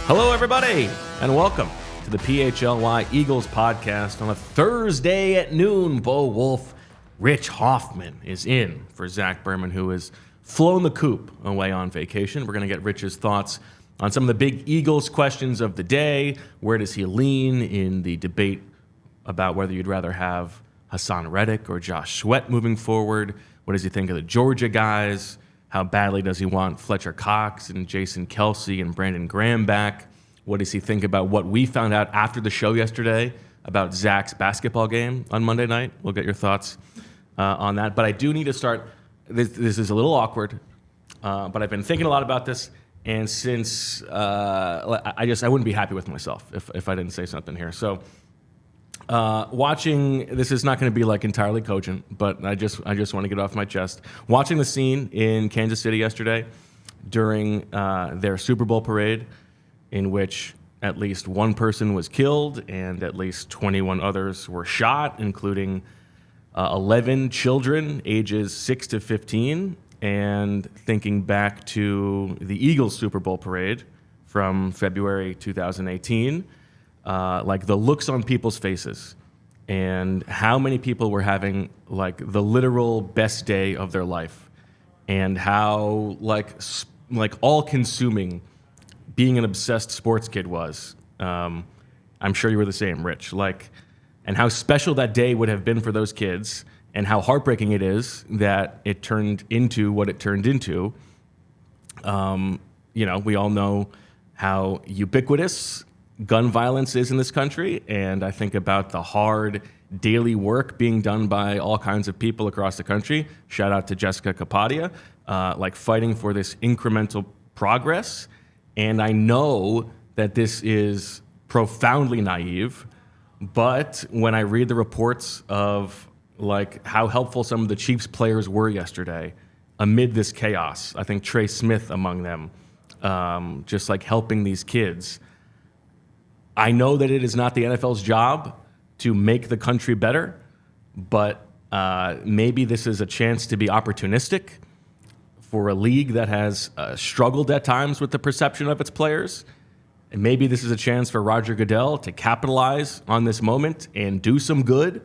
Hello, everybody, and welcome to the PHLY Eagles podcast on a Thursday at noon. Bo Wulf, Rich Hofmann is in for Z-Berm, who has flown the coop away on vacation. We're going to get Rich's thoughts on some of the big Eagles questions of the day. Where does he lean in the debate about whether you'd rather have Haason Reddick or Josh Sweat moving forward? What does he think of the Georgia guys? How badly does he want Fletcher Cox and Jason Kelsey and Brandon Graham back? What does he think about what we found out after the show yesterday about Zach's basketball game on Monday night? We'll get your thoughts on that. But I do need to start. This is a little awkward, but I've been thinking a lot about this. And since I wouldn't be happy with myself if I didn't say something here. So watching, this is not going to be like entirely cogent, but I just want to get off my chest. Watching the scene in Kansas City yesterday during their Super Bowl parade, in which at least one person was killed and at least 21 others were shot, including 11 children ages 6 to 15, and thinking back to the Eagles Super Bowl parade from February 2018, like the looks on people's faces and how many people were having like the literal best day of their life, and how like all-consuming being an obsessed sports kid was. I'm sure you were the same, Rich. And how special that day would have been for those kids, and how heartbreaking it is that it turned into what it turned into. We all know how ubiquitous gun violence is in this country, and I think about the hard daily work being done by all kinds of people across the country. Shout out to Jessica Capadia, fighting for this incremental progress. And I know that this is profoundly naive, but when I read the reports of how helpful some of the Chiefs players were yesterday amid this chaos, I think Trey Smith among them, just helping these kids. I know that it is not the NFL's job to make the country better, but maybe this is a chance to be opportunistic for a league that has struggled at times with the perception of its players. And maybe this is a chance for Roger Goodell to capitalize on this moment and do some good.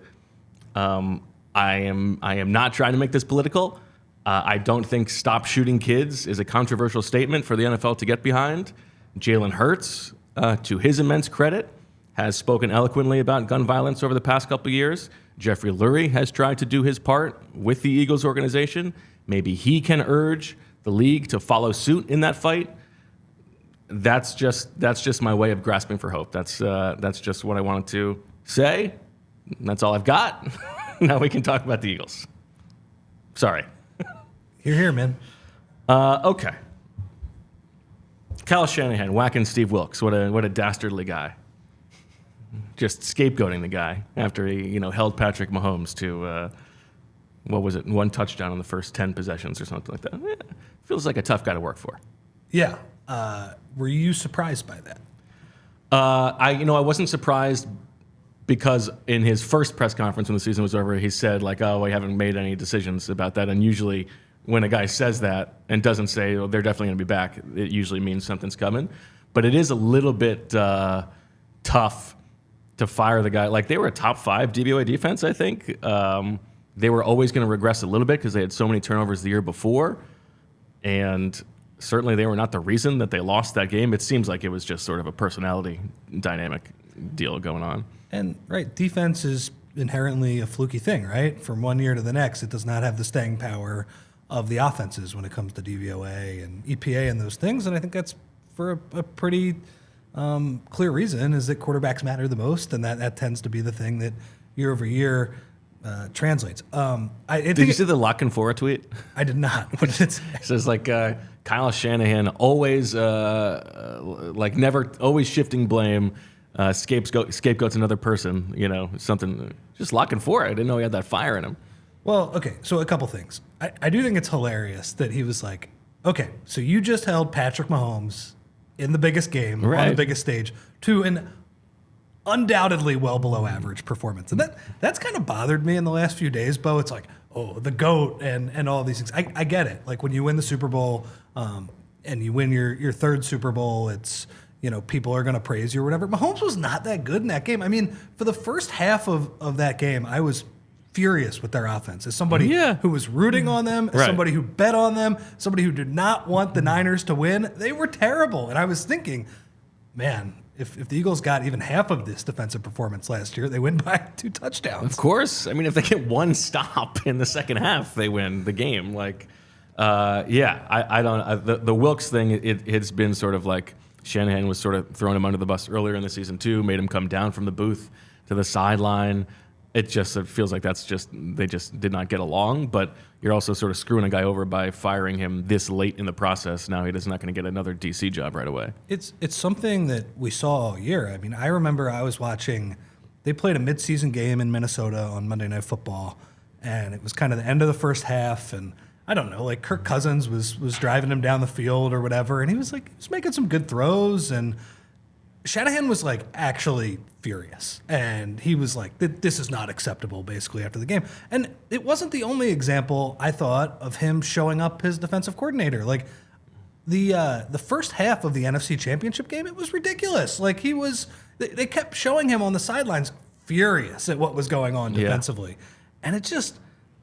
I am not trying to make this political. I don't think stop shooting kids is a controversial statement for the NFL to get behind. Jalen Hurts, to his immense credit, has spoken eloquently about gun violence over the past couple of years. Jeffrey Lurie has tried to do his part with the Eagles organization. Maybe he can urge the league to follow suit in that fight. That's just my way of grasping for hope. That's just what I wanted to say. That's all I've got. Now we can talk about the Eagles. Sorry. You're here, man. Okay. Kyle Shanahan whacking Steve Wilkes. What a dastardly guy. Just scapegoating the guy after he held Patrick Mahomes to what was it, 1 touchdown on the first 10 possessions or something like that. Feels like a tough guy to work for. Yeah. Were you surprised by that? I wasn't surprised, because in his first press conference when the season was over, he said I haven't made any decisions about that. And usually when a guy says that and doesn't say they're definitely going to be back, it usually means something's coming. But it is a little bit tough to fire the guy. They were a top 5 DVOA defense, I think. They were always going to regress a little bit because they had so many turnovers the year before. And certainly they were not the reason that they lost that game. It seems like it was just sort of a personality dynamic deal going on. And, right, defense is inherently a fluky thing, right? From one year to the next, it does not have the staying power of the offenses when it comes to DVOA and EPA and those things. And I think that's for a pretty clear reason, is that quarterbacks matter the most, and that tends to be the thing that year over year translates. Did you see the lock and for tweet? I did not. What did it say? It says like Kyle Shanahan always like never always shifting blame, scapegoats another person. You know, something just lock and for. I didn't know he had that fire in him. Well, okay, so a couple things. I do think it's hilarious that he was like, okay, so you just held Patrick Mahomes in the biggest game on the biggest stage to an undoubtedly well below average performance. And that's kind of bothered me in the last few days, Bo. It's like, oh, the GOAT and all these things. I get it. Like when you win the Super Bowl and you win your third Super Bowl, it's, you know, people are going to praise you or whatever. Mahomes was not that good in that game. I mean, for the first half of that game, I was furious with their offense. As somebody who was rooting on them, as somebody who bet on them, somebody who did not want the Niners to win, they were terrible. And I was thinking, man, if the Eagles got even half of this defensive performance last year, they win by 2 touchdowns. Of course. I mean, if they get one stop in the second half, they win the game. Like, I don't. The Wilkes thing, it's been sort of like Shanahan was sort of throwing him under the bus earlier in the season too, made him come down from the booth to the sideline. It feels like they just did not get along. But you're also sort of screwing a guy over by firing him this late in the process. Now he's not going to get another DC job right away. It's something that we saw all year. I mean, I remember I was watching. They played a midseason game in Minnesota on Monday Night Football, and it was kind of the end of the first half. And I don't know, like Kirk Cousins was driving him down the field or whatever, and he was making some good throws, and Shanahan was like actually furious, and he was like, "This is not acceptable." Basically, after the game, and it wasn't the only example I thought of him showing up his defensive coordinator. Like the first half of the NFC Championship game, it was ridiculous. Like they kept showing him on the sidelines furious at what was going on defensively, and it just,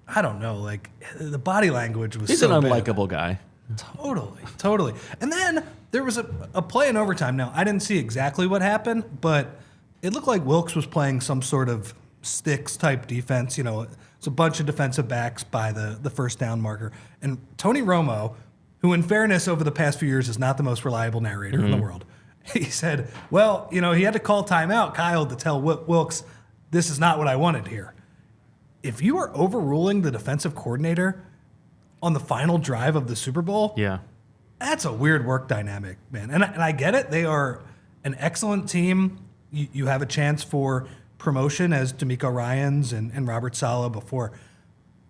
I don't know, like the body language was. He's an unlikable guy. Totally. And then there was a play in overtime. Now, I didn't see exactly what happened, but it looked like Wilkes was playing some sort of sticks-type defense. You know, it's a bunch of defensive backs by the first down marker. And Tony Romo, who in fairness over the past few years is not the most reliable narrator in the world, he said, well, you know, he had to call timeout, Kyle, to tell Wilkes, this is not what I wanted here. If you are overruling the defensive coordinator on the final drive of the Super Bowl, that's a weird work dynamic, man. And I get it. They are an excellent team. You have a chance for promotion as D'Amico Ryans and Robert Saleh before.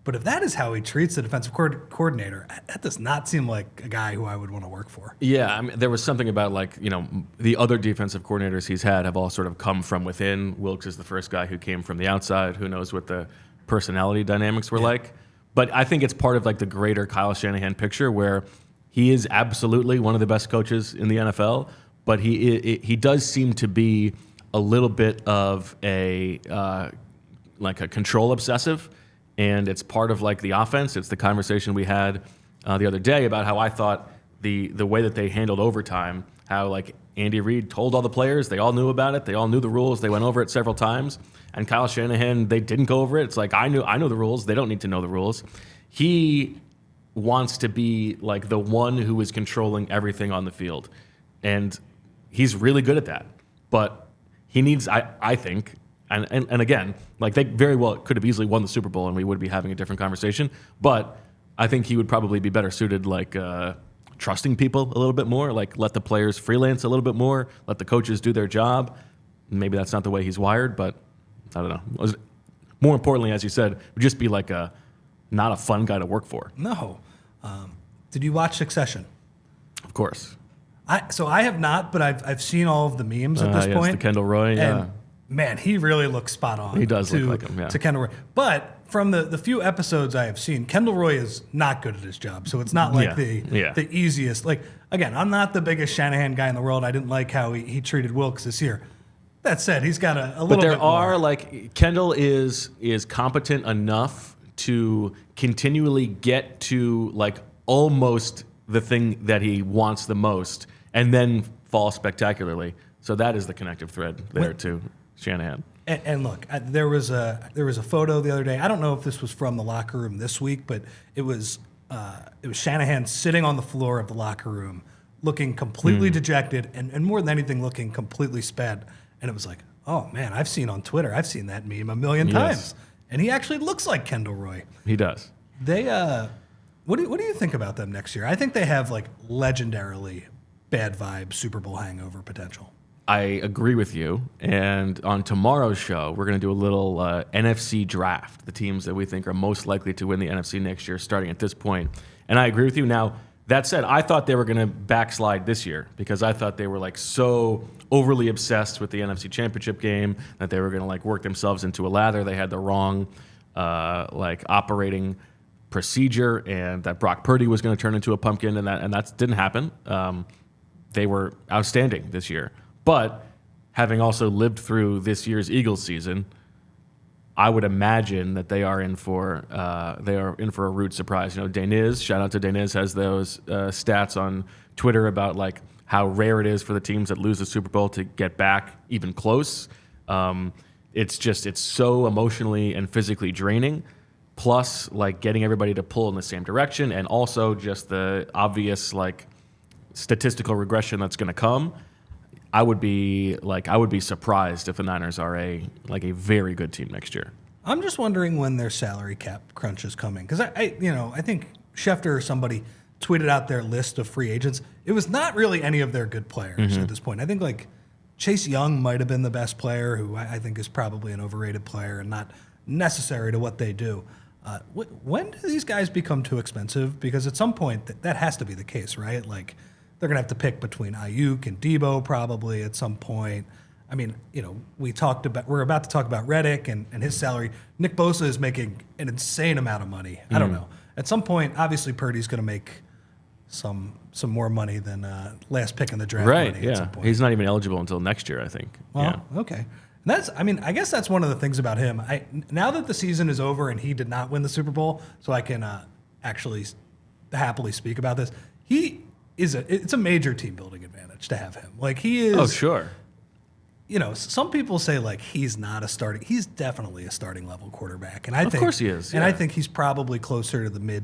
But if that is how he treats the defensive coordinator, that does not seem like a guy who I would want to work for. Yeah, I mean, there was something about, like, you know, the other defensive coordinators he's had have all sort of come from within. Wilkes is the first guy who came from the outside. Who knows what the personality dynamics were like. But I think it's part of like the greater Kyle Shanahan picture where he is absolutely one of the best coaches in the NFL, but he does seem to be a little bit of a like a control obsessive, and it's part of like the offense. It's the conversation we had the other day about how I thought the way that they handled overtime, how like Andy Reid told all the players, they all knew about it, they all knew the rules, they went over it several times. And Kyle Shanahan, they didn't go over it. It's like, I know the rules. They don't need to know the rules. He wants to be like the one who is controlling everything on the field. And he's really good at that. But he needs, I think, and again, like they very well could have easily won the Super Bowl and we would be having a different conversation. But I think he would probably be better suited like trusting people a little bit more, like let the players freelance a little bit more, let the coaches do their job. Maybe that's not the way he's wired, but I don't know. More importantly, as you said, would just be like not a fun guy to work for. No. Did you watch Succession? Of course. I have not, but I've seen all of the memes at this point. The Kendall Roy, and man, he really looks spot on. He does look like him, to Kendall Roy. But from the few episodes I have seen, Kendall Roy is not good at his job. So it's not like the easiest. Like, again, I'm not the biggest Shanahan guy in the world. I didn't like how he treated Wilkes this year. That said, he's got a little bit more. But there are, like, Kendall is competent enough to continually get to, like, almost the thing that he wants the most and then fall spectacularly. So that is the connective thread there to Shanahan. And look, there was a photo the other day. I don't know if this was from the locker room this week, but it was Shanahan sitting on the floor of the locker room looking completely dejected and more than anything looking completely sped. And it was like, oh, man, I've seen on Twitter, I've seen that meme a million times. and he actually looks like Kendall Roy. He does. They, what do you think about them next year? I think they have like legendarily bad vibe Super Bowl hangover potential. I agree with you. And on tomorrow's show, we're going to do a little NFC draft, the teams that we think are most likely to win the NFC next year, starting at this point. And I agree with you. Now, that said, I thought they were going to backslide this year because I thought they were like so overly obsessed with the NFC Championship game that they were going to like work themselves into a lather. They had the wrong like operating procedure, and that Brock Purdy was going to turn into a pumpkin, and that didn't happen. They were outstanding this year. But having also lived through this year's Eagles season, I would imagine that they are in for a rude surprise. You know, Deniz, shout out to Deniz, has those stats on Twitter about like how rare it is for the teams that lose the Super Bowl to get back even close. It's so emotionally and physically draining. Plus, like getting everybody to pull in the same direction, and also just the obvious like statistical regression that's going to come. I would be surprised if the Niners are a very good team next year. I'm just wondering when their salary cap crunch is coming, because I think Schefter or somebody tweeted out their list of free agents. It was not really any of their good players at this point. I think like Chase Young might have been the best player, who I think is probably an overrated player and not necessary to what they do. When do these guys become too expensive? Because at some point that has to be the case, right? Like they're going to have to pick between Ayuk and Debo probably at some point. I mean, we're about to talk about Reddick and his salary. Nick Bosa is making an insane amount of money. I don't know. At some point, obviously Purdy's going to make some more money than last pick in the draft. Right, money at some point. He's not even eligible until next year, I think. Well, okay. I guess that's one of the things about him. Now that the season is over and he did not win the Super Bowl, so I can actually happily speak about this. It's a major team building advantage to have him. Like he is. Oh, sure. Some people say like he's not a starting. He's definitely a starting level quarterback, and I think of course he is. And I think he's probably closer to the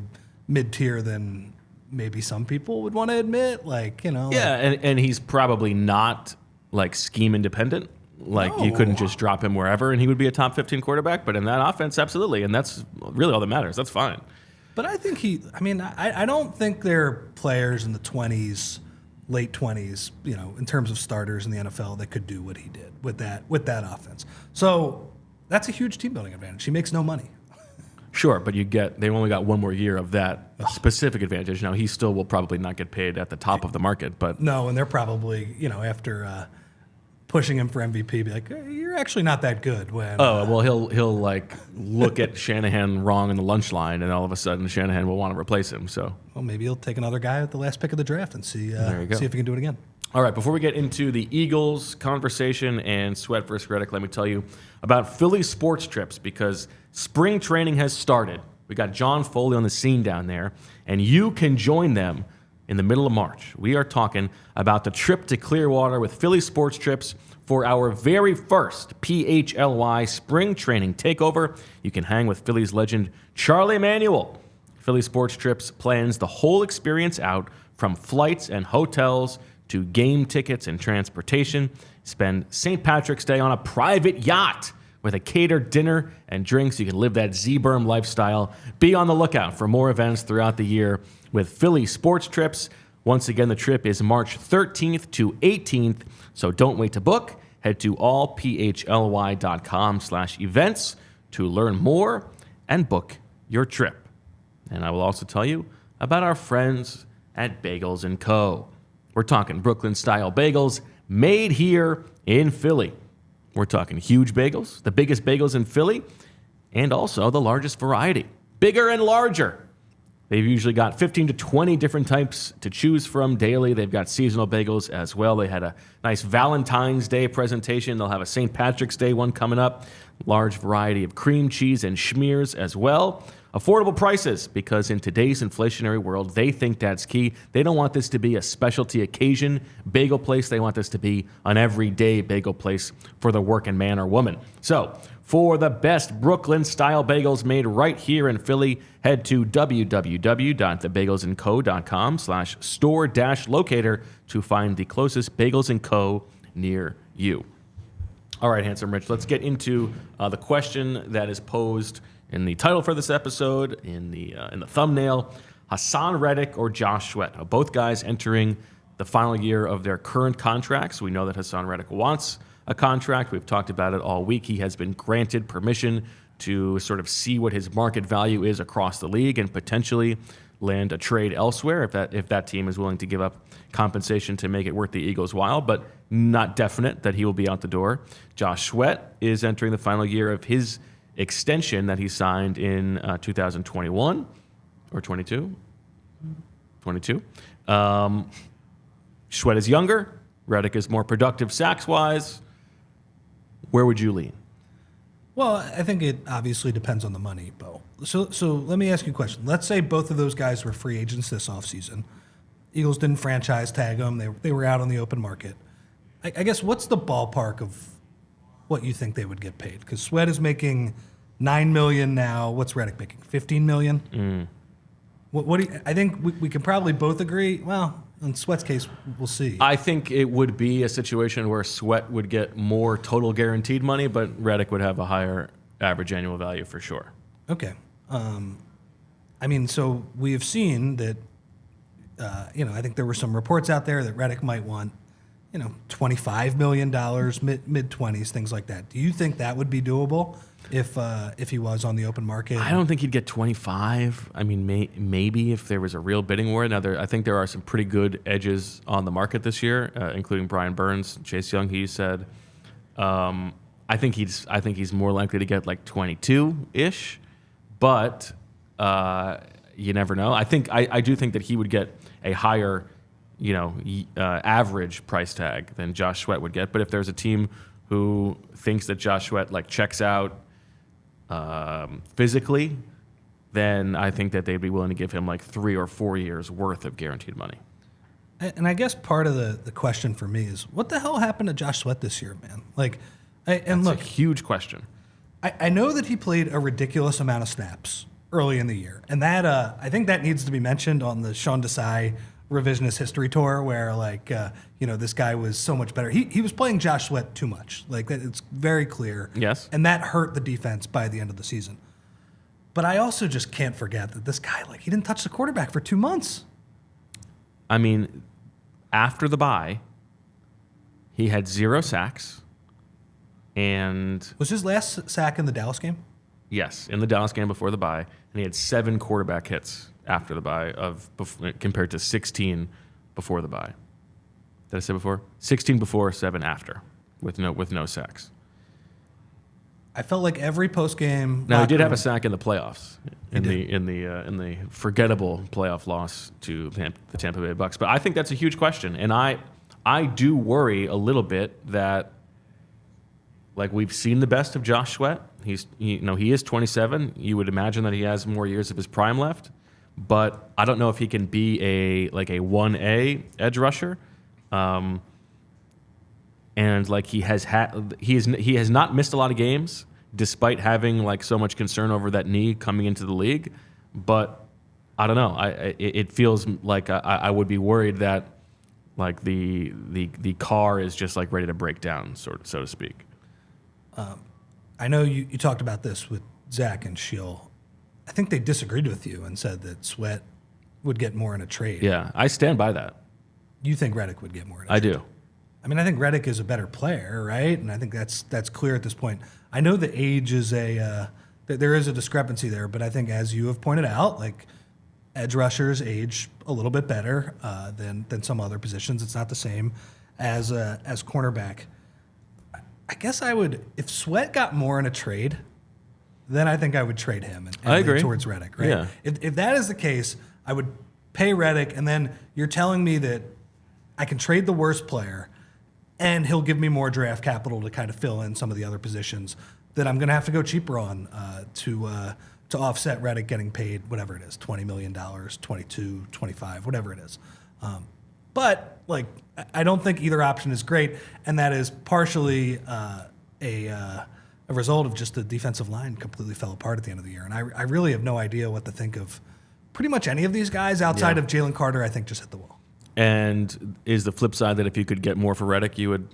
mid tier than maybe some people would want to admit. Yeah, and he's probably not like scheme independent. Like you couldn't just drop him wherever and he would be a top 15 quarterback. But in that offense, absolutely, and that's really all that matters. That's fine. But I think I don't think there are players in the 20s, late 20s, in terms of starters in the NFL that could do what he did with that offense. So that's a huge team building advantage. He makes no money. Sure, but they've only got one more year of that specific advantage. Now he still will probably not get paid at the top of the market, but no, and they're probably after pushing him for MVP, be like, hey, you're actually not that good. When well, he'll like look at Shanahan wrong in the lunch line, and all of a sudden Shanahan will want to replace him. So maybe he'll take another guy at the last pick of the draft and see if he can do it again. All right, before we get into the Eagles conversation and Sweat versus Reddick, let me tell you about PHLY Sports trips, because spring training has started. We got John Foley on the scene down there, and you can join them in the middle of March. We are talking about the trip to Clearwater with PHLY Sports Trips for our very first PHLY spring training takeover. You can hang with Phillies legend Charlie Emanuel. PHLY Sports Trips plans the whole experience out, from flights and hotels to game tickets and transportation. Spend St. Patrick's Day on a private yacht with a catered dinner and drinks. You can live that Z-Berm lifestyle. Be on the lookout for more events throughout the year with PHLY Sports Trips. Once again, the trip is March 13th to 18th, so don't wait to book. Head to allphly.com/events to learn more and book your trip. And I will also tell you about our friends at Bagels & Co. We're talking Brooklyn-style bagels made here in Philly. We're talking huge bagels, the biggest bagels in Philly, and also the largest variety, bigger and larger. They've usually got 15 to 20 different types to choose from daily. They've got seasonal bagels as well. They had a nice Valentine's Day presentation. They'll have a St. Patrick's Day one coming up. Large variety of cream cheese and schmears as well. Affordable prices, because in today's inflationary world, they think that's key. They don't want this to be a specialty occasion bagel place. They want this to be an everyday bagel place for the working man or woman. So, for the best Brooklyn-style bagels made right here in Philly, head to www.thebagelsandco.com/store-locator to find the closest Bagels & Co. near you. All right, Handsome Rich, let's get into the question that is posed in the title for this episode, in the thumbnail. Haason Reddick or Josh Sweat? Now, both guys entering the final year of their current contracts. We know that Haason Reddick wants a contract. We've talked about it all week. He has been granted permission to sort of see what his market value is across the league and potentially land a trade elsewhere if that team is willing to give up compensation to make it worth the Eagles' while, but not definite that he will be out the door. Josh Sweat is entering the final year of his extension that he signed in 2021 or 22. 22. Sweat is younger. Reddick is more productive sacks-wise. Where would you lean? Well, I think it obviously depends on the money, Bo. So let me ask you a question. Let's say both of those guys were free agents this offseason. Eagles didn't franchise tag them. They were out on the open market. I guess what's the ballpark of what you think they would get paid? Because Sweat is making $9 million now. What's Reddick making? $15 million? What do you, I think we can probably both agree. Well, in Sweat's case, we'll see. I think it would be a situation where Sweat would get more total guaranteed money, but Reddick would have a higher average annual value for sure. Okay. I mean, so we have seen that, I think there were some reports out there that Reddick might want, $25 million, mid-20s, things like that. Do you think that would be doable if he was on the open market? I don't think he'd get 25. I mean, maybe if there was a real bidding war. Now, I think there are some pretty good edges on the market this year, including Brian Burns, Chase Young. He said, I think he's more likely to get like 22-ish, but you never know. I do think that he would get a higher, average price tag than Josh Sweat would get. But if there's a team who thinks that Josh Sweat checks out physically, then I think that they'd be willing to give him 3 or 4 years worth of guaranteed money. And I guess part of the question for me is, what the hell happened to Josh Sweat this year, man? That's a huge question. I know that he played a ridiculous amount of snaps early in the year, and that I think that needs to be mentioned on the Sean Desai revisionist history tour, where this guy was so much better. He was playing Josh Sweat too much. It's very clear. Yes. And that hurt the defense by the end of the season. But I also just can't forget that this guy, he didn't touch the quarterback for 2 months. I mean, after the bye, he had 0 sacks. And was his last sack in the Dallas game? Yes, in the Dallas game before the bye, and he had 7 quarterback hits after the bye compared to 16 before the bye. Did I say before? 16 before, 7 after, with no sacks. I felt like every post game. Now he did have a sack in the playoffs in the forgettable playoff loss to the Tampa Bay Bucks. But I think that's a huge question, and I do worry a little bit that we've seen the best of Josh Sweat. He is 27. You would imagine that he has more years of his prime left, but I don't know if he can be a 1A edge rusher. And he has not missed a lot of games despite having so much concern over that knee coming into the league. But I don't know. It feels like I would be worried that the car is just ready to break down, so to speak. I know you talked about this with Zach and Sheil. I think they disagreed with you and said that Sweat would get more in a trade. Yeah, I stand by that. You think Reddick would get more in a trade? I do. I mean, I think Reddick is a better player, right? And I think that's clear at this point. I know the age is there is a discrepancy there, but I think, as you have pointed out, edge rushers age a little bit better than some other positions. It's not the same as cornerback. I guess I would, if Sweat got more in a trade, then I think I would trade him and I agree. lean towards Reddick, right? Yeah. If that is the case, I would pay Reddick, and then you're telling me that I can trade the worst player and he'll give me more draft capital to kind of fill in some of the other positions that I'm going to have to go cheaper on to offset Reddick getting paid whatever it is, $20 million, 22, 25, whatever it is. But I don't think either option is great, and that is partially a result of just the defensive line completely fell apart at the end of the year. And I really have no idea what to think of pretty much any of these guys outside of Jalen Carter. I think just hit the wall. And is the flip side that if you could get more for Reddick, you would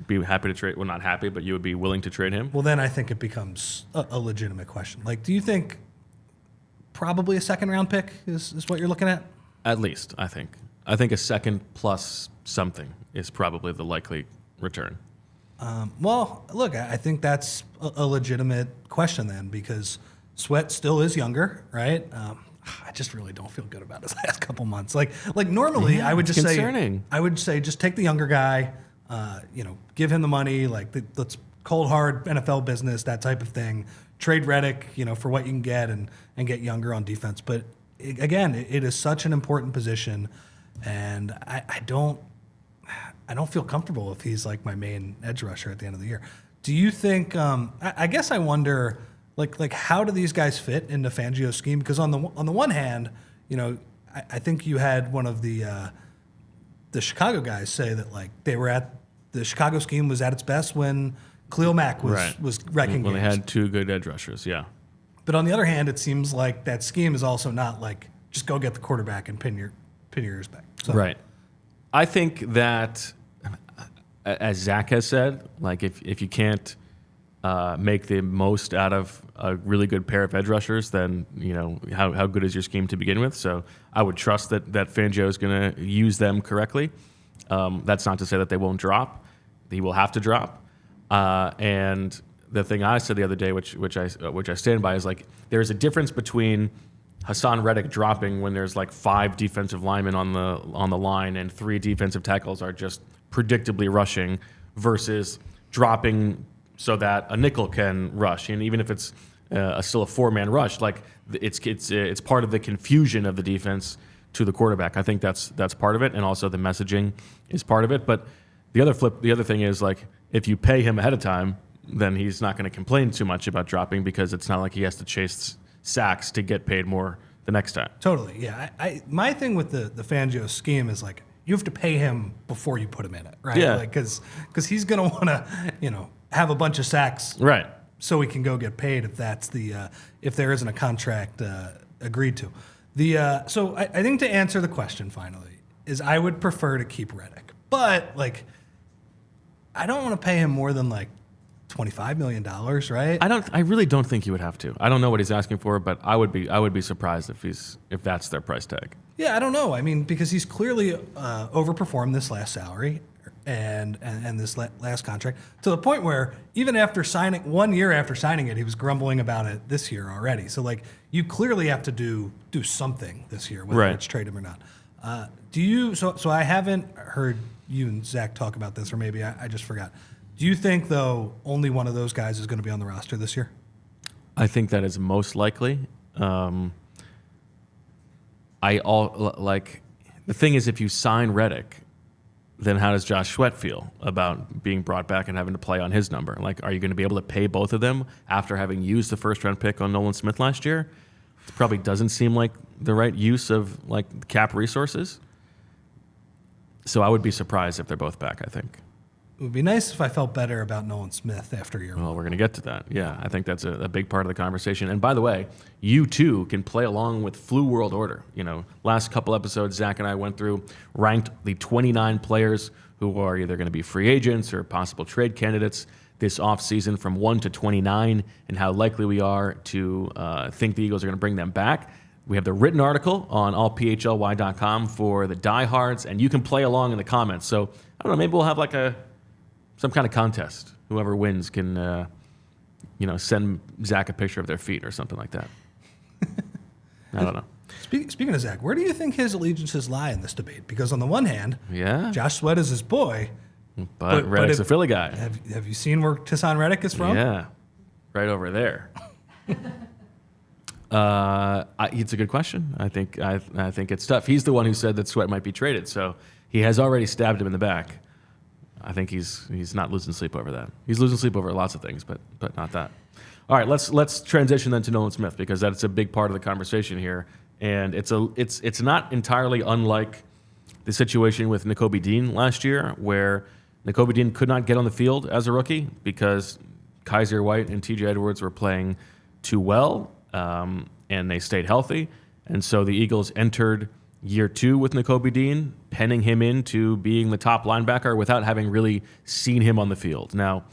be happy to trade. Well, not happy, but you would be willing to trade him. Well, then I think it becomes a legitimate question. Like, do you think probably a second-round pick is what you're looking at? At least, I think. I think a second plus something is probably the likely return. Well, look, I think that's a legitimate question then, because Sweat still is younger, right? I just really don't feel good about his last couple months. Like normally, I would just say just take the younger guy, give him the money, like let's cold hard NFL business, that type of thing. Trade Reddick, for what you can get and get younger on defense. But again, it is such an important position, and I don't feel comfortable if he's like my main edge rusher at the end of the year. Do you think? I guess I wonder, like how do these guys fit into Fangio's scheme? Because on the one hand, I think you had one of the Chicago guys say that like the Chicago scheme was at its best when Khalil Mack was wrecking when games. They had two good edge rushers, yeah. But on the other hand, it seems like that scheme is also not like just go get the quarterback and pin your ears back. So. Right. I think that, as Zach has said, like if you can't make the most out of a really good pair of edge rushers, then how good is your scheme to begin with? So I would trust that Fangio is going to use them correctly. That's not to say that they won't drop. He will have to drop. And the thing I said the other day, which I stand by, is like there's a difference between Haason Reddick dropping when there's like 5 defensive linemen on the line and 3 defensive tackles are just predictably rushing, versus dropping so that a nickel can rush. And even if it's still a 4-man rush, like it's part of the confusion of the defense to the quarterback. I think that's part of it, and also the messaging is part of it. But the other thing is, like, if you pay him ahead of time, then he's not going to complain too much about dropping, because it's not like he has to chase sacks to get paid more the next time. Totally, yeah. My thing with the Fangio scheme is like you have to pay him before you put him in it, right? Yeah. Like, because he's going to want to have a bunch of sacks, right? So he can go get paid if that's if there isn't a contract agreed to. So I think to answer the question finally is I would prefer to keep Reddick, but like I don't want to pay him more than like $25 million, right? I really don't think he would have to. I don't know what he's asking for, but I would be surprised if that's their price tag. Yeah, I don't know. I mean, because he's clearly overperformed this last salary and this last contract to the point where even after signing 1 year after signing it, he was grumbling about it this year already. So like you clearly have to do something this year, whether it's trade him or not. So I haven't heard you and Zach talk about this, or maybe I just forgot. Do you think, though, only one of those guys is going to be on the roster this year? I think that is most likely. The thing is, if you sign Reddick, then how does Josh Sweat feel about being brought back and having to play on his number? Like, are you going to be able to pay both of them after having used the first-round pick on Nolan Smith last year? It probably doesn't seem like the right use of like cap resources. So I would be surprised if they're both back, I think. It would be nice if I felt better about Nolan Smith after year one. Well, we're going to get to that. Yeah, I think that's a big part of the conversation. And by the way, you too can play along with Flu World Order. Last couple episodes, Zach and I went through, ranked the 29 players who are either going to be free agents or possible trade candidates this offseason from 1 to 29, and how likely we are to think the Eagles are going to bring them back. We have the written article on allphly.com for the diehards, and you can play along in the comments. So, I don't know, maybe we'll have like some kind of contest. Whoever wins can, send Zach a picture of their feet or something like that. I don't know. Speaking of Zach, where do you think his allegiances lie in this debate? Because on the one hand, Josh Sweat is his boy, but Reddick's a Philly guy. Have you seen where Haason Reddick is from? Yeah, right over there. It's a good question. I think it's tough. He's the one who said that Sweat might be traded, so he has already stabbed him in the back. I think he's not losing sleep over that. He's losing sleep over lots of things, but not that. All right, let's transition then to Nolan Smith, because that's a big part of the conversation here, and it's not entirely unlike the situation with Nakobe Dean last year, where Nakobe Dean could not get on the field as a rookie because Kaiser White and TJ Edwards were playing too well, and they stayed healthy, and so the Eagles entered year 2 with Nakobe Dean, penning him into being the top linebacker without having really seen him on the field. Now,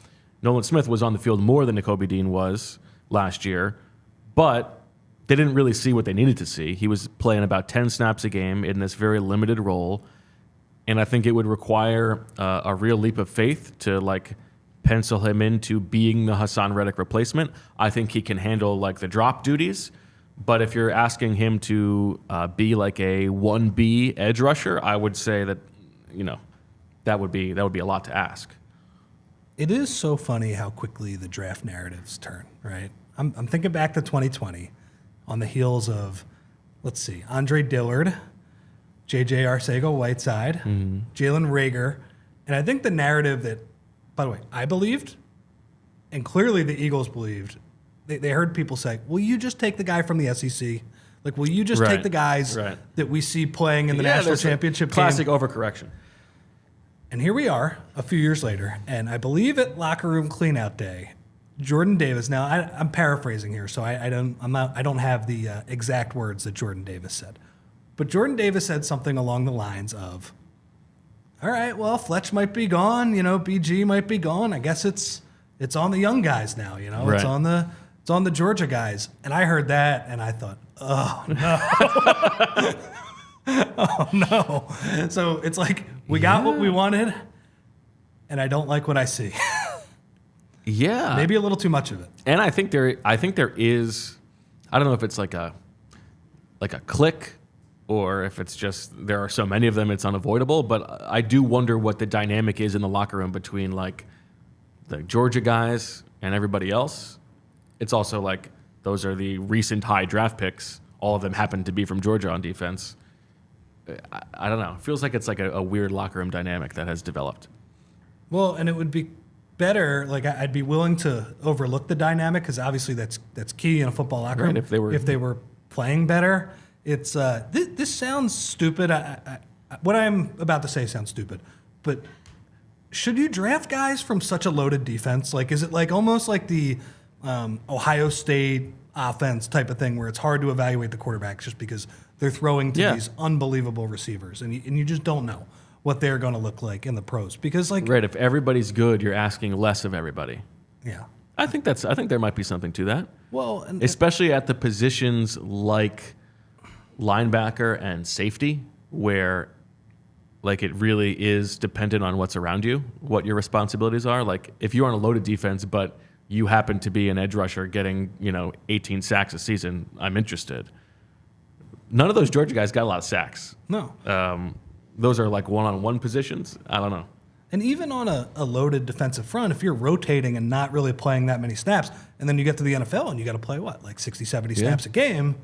Nolan Smith was on the field more than Nakobe Dean was last year, but they didn't really see what they needed to see. He was playing about 10 snaps a game in this very limited role, and I think it would require a real leap of faith to like pencil him into being the Haason Reddick replacement. I think he can handle like the drop duties, but if you're asking him to be like a 1B edge rusher, I would say that that would be a lot to ask. It is so funny how quickly the draft narratives turn, right? I'm thinking back to 2020 on the heels of, let's see, Andre Dillard, J.J. Arcega-Whiteside, Jalen Reagor, and I think the narrative that, by the way, I believed, and clearly the Eagles believed, they heard people say, will you just take the guy from the SEC? Like, will you just take the guys that we see playing in the national championship classic game? overcorrection. And here we are a few years later, and I believe at locker room cleanout day, Jordan Davis. Now I'm paraphrasing here, so I don't have the exact words that Jordan Davis said, but Jordan Davis said something along the lines of, "All right, well, Fletch might be gone, BG might be gone. I guess it's on the young guys now, Right. It's on the Georgia guys." And I heard that, and I thought, oh no. Oh, no. So it's like we got what we wanted, and I don't like what I see. Yeah. Maybe a little too much of it. And I think there is, I don't know if it's like a click or if it's just there are so many of them it's unavoidable, but I do wonder what the dynamic is in the locker room between like the Georgia guys and everybody else. It's also like those are the recent high draft picks. All of them happen to be from Georgia on defense. I don't know. It feels like it's like a weird locker room dynamic that has developed. Well, and it would be better. Like I'd be willing to overlook the dynamic because obviously that's key in a football locker room. If they were playing better, it's this sounds stupid. What I'm about to say sounds stupid, but should you draft guys from such a loaded defense? Like, is it like almost like the Ohio State offense type of thing where it's hard to evaluate the quarterbacks just because they're throwing to these unbelievable receivers and you just don't know what they're going to look like in the pros because like if everybody's good, you're asking less of everybody. Yeah, I think there might be something to that. Well, and especially at the positions like linebacker and safety, where like it really is dependent on what's around you, what your responsibilities are. Like if you're on a loaded defense, but you happen to be an edge rusher getting 18 sacks a season, I'm interested. None of those Georgia guys got a lot of sacks. No. Those are like one-on-one positions. I don't know. And even on a loaded defensive front, if you're rotating and not really playing that many snaps, and then you get to the NFL and you got to play, what, like 60, 70 snaps a game,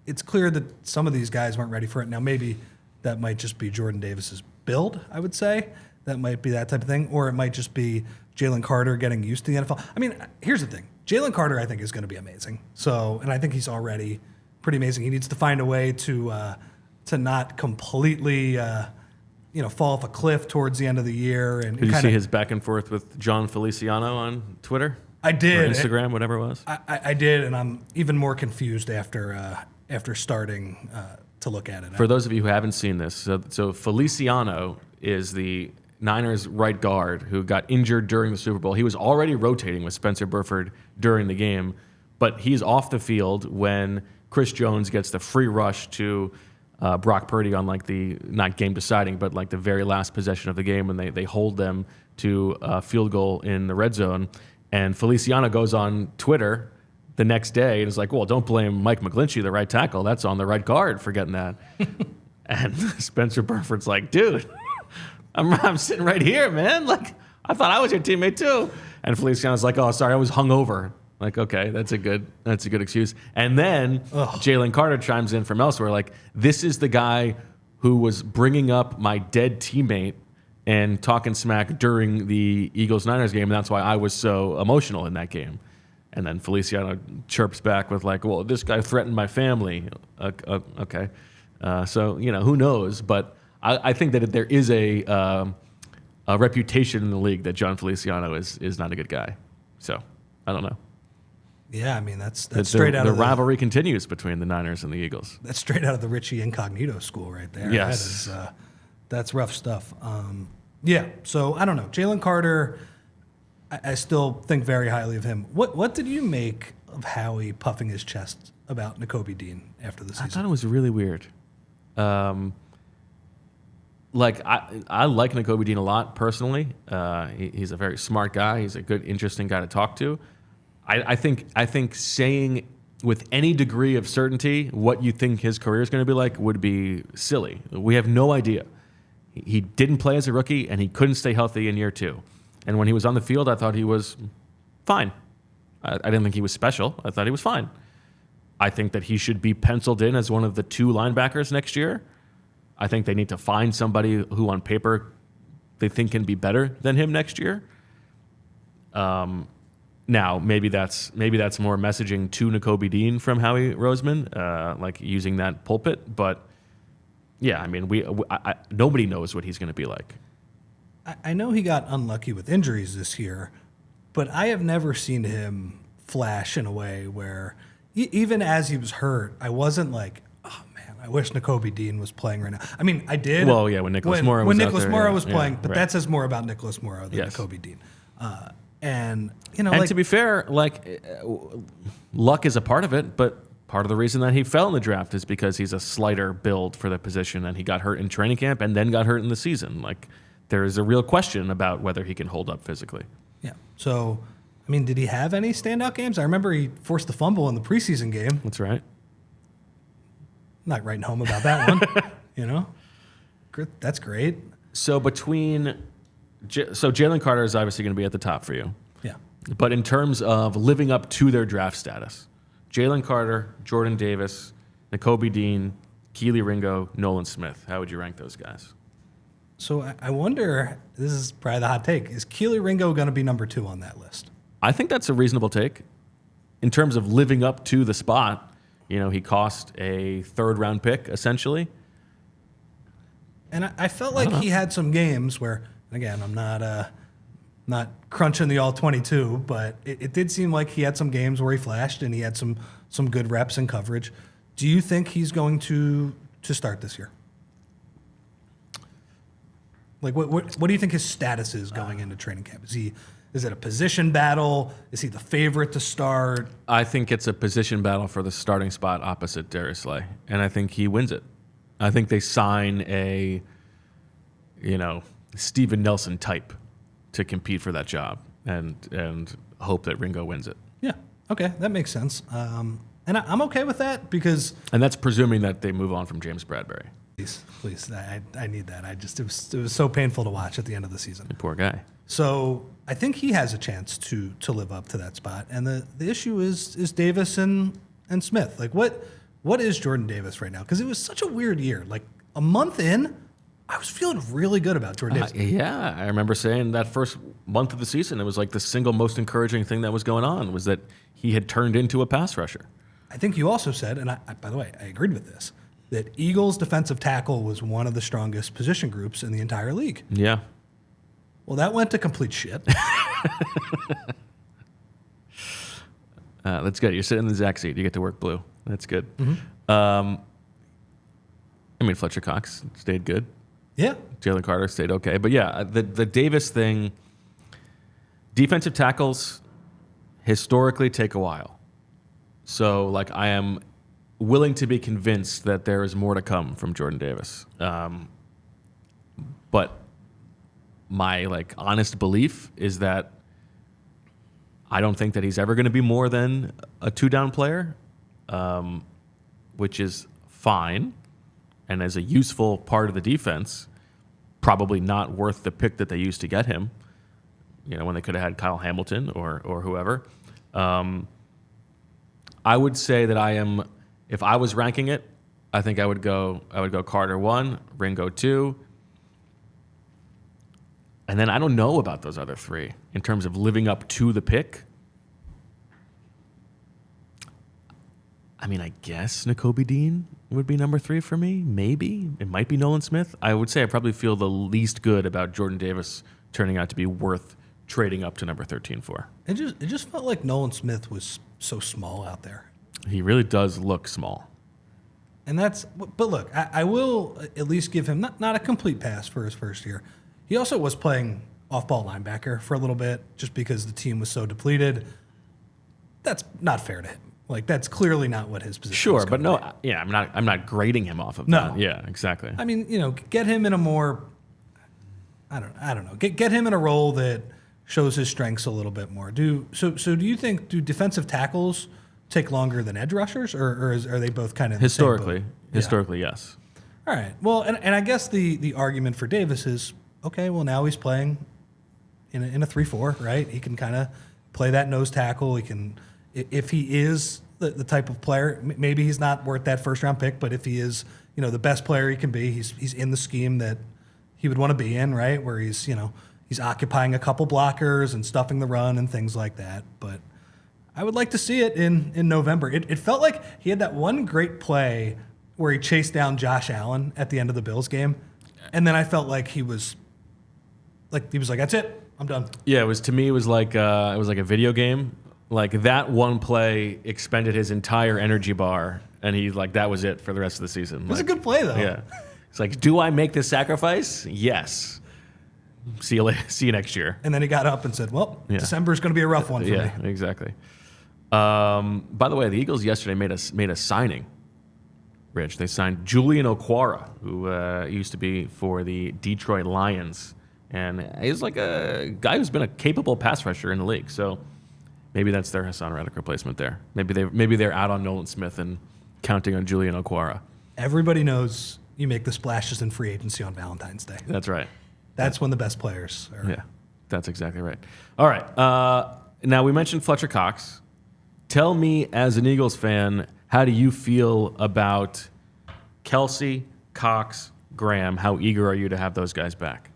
it's clear that some of these guys weren't ready for it. Now, maybe that might just be Jordan Davis's build, I would say. That might be that type of thing. Or it might just be Jalen Carter getting used to the NFL. I mean, here's the thing. Jalen Carter, I think, is going to be amazing. And I think he's already pretty amazing. He needs to find a way to not completely fall off a cliff towards the end of the year. And did you see his back and forth with John Feliciano on Twitter? I did. Or Instagram, whatever it was. I did, and I'm even more confused after starting to look at it. For those of you who haven't seen this, so Feliciano is the Niners right guard who got injured during the Super Bowl. He was already rotating with Spencer Burford during the game, but he's off the field when Chris Jones gets the free rush to Brock Purdy on like the not game deciding, but like the very last possession of the game when they hold them to a field goal in the red zone. And Feliciano goes on Twitter the next day and is like, well, don't blame Mike McGlinchey, the right tackle. That's on the right guard for getting that. And Spencer Burford's like, dude, I'm sitting right here, man. Like, I thought I was your teammate too. And Feliciano's like, oh, sorry, I was hungover. Like, okay, that's a good excuse. And then Jalen Carter chimes in from elsewhere, like, this is the guy who was bringing up my dead teammate and talking smack during the Eagles-Niners game, and that's why I was so emotional in that game. And then Feliciano chirps back with like, well, this guy threatened my family. Okay. So, who knows? But I think that there is a reputation in the league that John Feliciano is not a good guy. So, I don't know. Yeah, I mean that's straight out the of rivalry continues between the Niners and the Eagles. That's straight out of the Richie Incognito school right there. Yes. That's rough stuff. Yeah, so I don't know. Jalen Carter, I still think very highly of him. What did you make of Howie puffing his chest about Nakobe Dean after the season? I thought it was really weird. Like I like Nakobe Dean a lot personally. He's a very smart guy. He's a good, interesting guy to talk to. I think saying with any degree of certainty what you think his career is going to be like would be silly. We have no idea. He didn't play as a rookie, and he couldn't stay healthy in year 2. And when he was on the field, I thought he was fine. I didn't think he was special. I thought he was fine. I think that he should be penciled in as one of the 2 linebackers next year. I think they need to find somebody who on paper they think can be better than him next year. Now, maybe that's more messaging to Nakobe Dean from Howie Roseman, like using that pulpit. But yeah, I mean, nobody knows what he's going to be like. I know he got unlucky with injuries this year, but I have never seen him flash in a way where, even as he was hurt, I wasn't like, oh man, I wish Nakobe Dean was playing right now. I mean, I did. Well, yeah, when Nicholas Morrow was Nicholas out there, Morrow was playing, but right. that says more about Nicholas Morrow than Yes. Nakobe Dean. And you know, And like, to be fair, like luck is a part of it, but part of the reason that he fell in the draft is because he's a slighter build for the position, and he got hurt in training camp and then got hurt in the season. Like there is a real question about whether he can hold up physically. yeah. So, I mean, did he have any standout games? I remember he forced the fumble in the preseason game. That's right. Not writing home about that one. You know, that's great. So Jalen Carter is obviously going to be at the top for you. Yeah. But in terms of living up to their draft status, Jalen Carter, Jordan Davis, Nakobe Dean, Keely Ringo, Nolan Smith. How would you rank those guys? So I wonder, this is probably the hot take, is Keely Ringo going to be number 2 on that list? I think that's a reasonable take. In terms of living up to the spot, you know, he cost a 3rd-round pick, essentially. And I felt like he had some games where, again, I'm not crunching the all 22, but it did seem like he had some games where he flashed and he had some good reps and coverage. Do you think he's going to start this year? Like, what do you think his status is going into training camp? Is it a position battle? Is he the favorite to start? I think it's a position battle for the starting spot opposite Darius Slay, and I think he wins it. I think they sign a, Steven Nelson type to compete for that job and hope that Ringo wins it. Yeah, okay, that makes sense. And I'm okay with that because... And that's presuming that they move on from James Bradbury. Please, I need that. It was so painful to watch at the end of the season. The poor guy. So I think he has a chance to live up to that spot. And the issue is Davis and Smith. Like what is Jordan Davis right now? Because it was such a weird year. Like a month in, I was feeling really good about Jordan Davis. Yeah, I remember saying that first month of the season, it was like the single most encouraging thing that was going on was that he had turned into a pass rusher. I think you also said, and by the way, I agreed with this, that Eagles defensive tackle was one of the strongest position groups in the entire league. Yeah. Well, that went to complete shit. That's good. You're sitting in the Zach seat. You get to work blue. That's good. Mm-hmm. Fletcher Cox stayed good. Yeah. Jalen Carter stayed okay. But yeah, the Davis thing, defensive tackles historically take a while. So, like, I am willing to be convinced that there is more to come from Jordan Davis. But my, honest belief is that I don't think that he's ever going to be more than a 2-down player, which is fine. And as a useful part of the defense, probably not worth the pick that they used to get him, when they could have had Kyle Hamilton or whoever. I would say that if I was ranking it, I think I would go Carter 1, Ringo 2. And then I don't know about those other 3 in terms of living up to the pick. I mean, I guess Nakobe Dean would be number 3 for me. Maybe. It might be Nolan Smith. I would say I probably feel the least good about Jordan Davis turning out to be worth trading up to number 13 for. It just felt like Nolan Smith was so small out there. He really does look small. And but look, I will at least give him not a complete pass for his first year. He also was playing off-ball linebacker for a little bit just because the team was so depleted. That's not fair to him. Like, that's clearly not what his position is. Sure, but no, yeah, I'm not grading him off of that. Yeah, exactly. I mean, get him in a more, I don't know. Get him in a role that shows his strengths a little bit more. Do you think defensive tackles take longer than edge rushers, or are they both kind of historically? Historically, Yes. All right. Well, and I guess the argument for Davis is, okay, well, now he's playing in a 3-4, right? He can kind of play that nose tackle. He can, if he is the type of player, maybe he's not worth that first-round pick, but if he is, the best player he can be, he's in the scheme that he would want to be in, right? Where he's occupying a couple blockers and stuffing the run and things like that. But I would like to see it in November. It felt like he had that one great play where he chased down Josh Allen at the end of the Bills game, and then I felt like he was like, that's it, I'm done. Yeah, it was like a video game. Like, that one play expended his entire energy bar, and that was it for the rest of the season. It was a good play, though. Yeah. It's like, do I make this sacrifice? Yes. See you next year. And then he got up and said, well, December is going to be a rough one for me. Yeah, exactly. By the way, the Eagles yesterday made a signing, Rich. They signed Julian Okwara, who used to be for the Detroit Lions. And he's like a guy who's been a capable pass rusher in the league. So maybe that's their Haason Reddick replacement there. Maybe they're out on Nolan Smith and counting on Julian Okwara. Everybody knows you make the splashes in free agency on Valentine's Day. That's right. That's when the best players are. Yeah, that's exactly right. All right. Now, we mentioned Fletcher Cox. Tell me, as an Eagles fan, how do you feel about Kelce, Cox, Graham? How eager are you to have those guys back?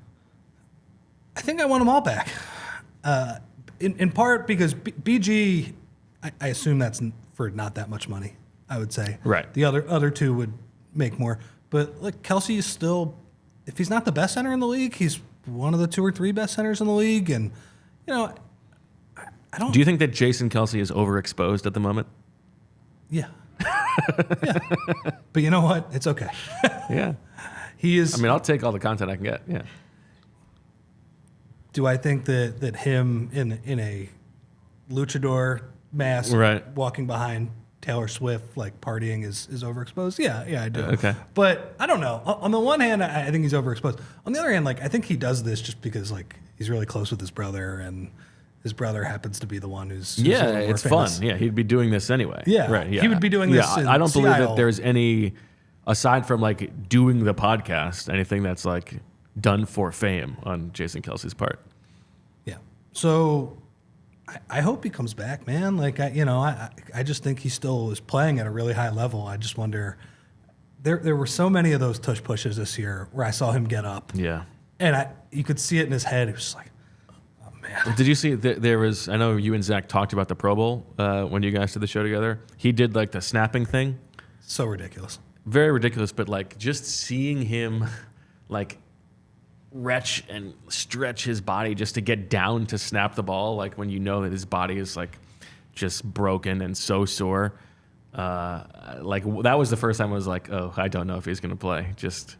I think I want them all back. In part because BG, I assume that's for not that much money, I would say. Right. The other two would make more. But look, Kelce is still, if he's not the best center in the league, he's one of the 2 or 3 best centers in the league. And, I don't. Do you think that Jason Kelce is overexposed at the moment? Yeah. Yeah. But you know what? It's okay. Yeah. He is. I mean, I'll take all the content I can get. Yeah. Do I think that him in a luchador mask, right, walking behind Taylor Swift, like partying, is overexposed? Yeah, I do. Okay. But I don't know. On the one hand, I think he's overexposed. On the other hand, I think he does this just because he's really close with his brother, and his brother happens to be the one who's yeah, a little it's more famous. Fun. Yeah, he'd be doing this anyway. Yeah, right. Yeah, he would be doing this. Yeah, in I don't believe Seattle. that there's any, aside from doing the podcast, anything that's done for fame on Jason Kelce's part. Yeah. So I hope he comes back, man. I just think he still is playing at a really high level. I just wonder. There were so many of those tush pushes this year where I saw him get up. Yeah. And you could see it in his head. It was just like, oh man. Did you see there was? I know you and Zach talked about the Pro Bowl when you guys did the show together. He did the snapping thing. So ridiculous. Very ridiculous, but just seeing him retch and stretch his body just to get down to snap the ball, when you know that his body is just broken and so sore. That was the first time I was like, oh, I don't know if he's going to play. Just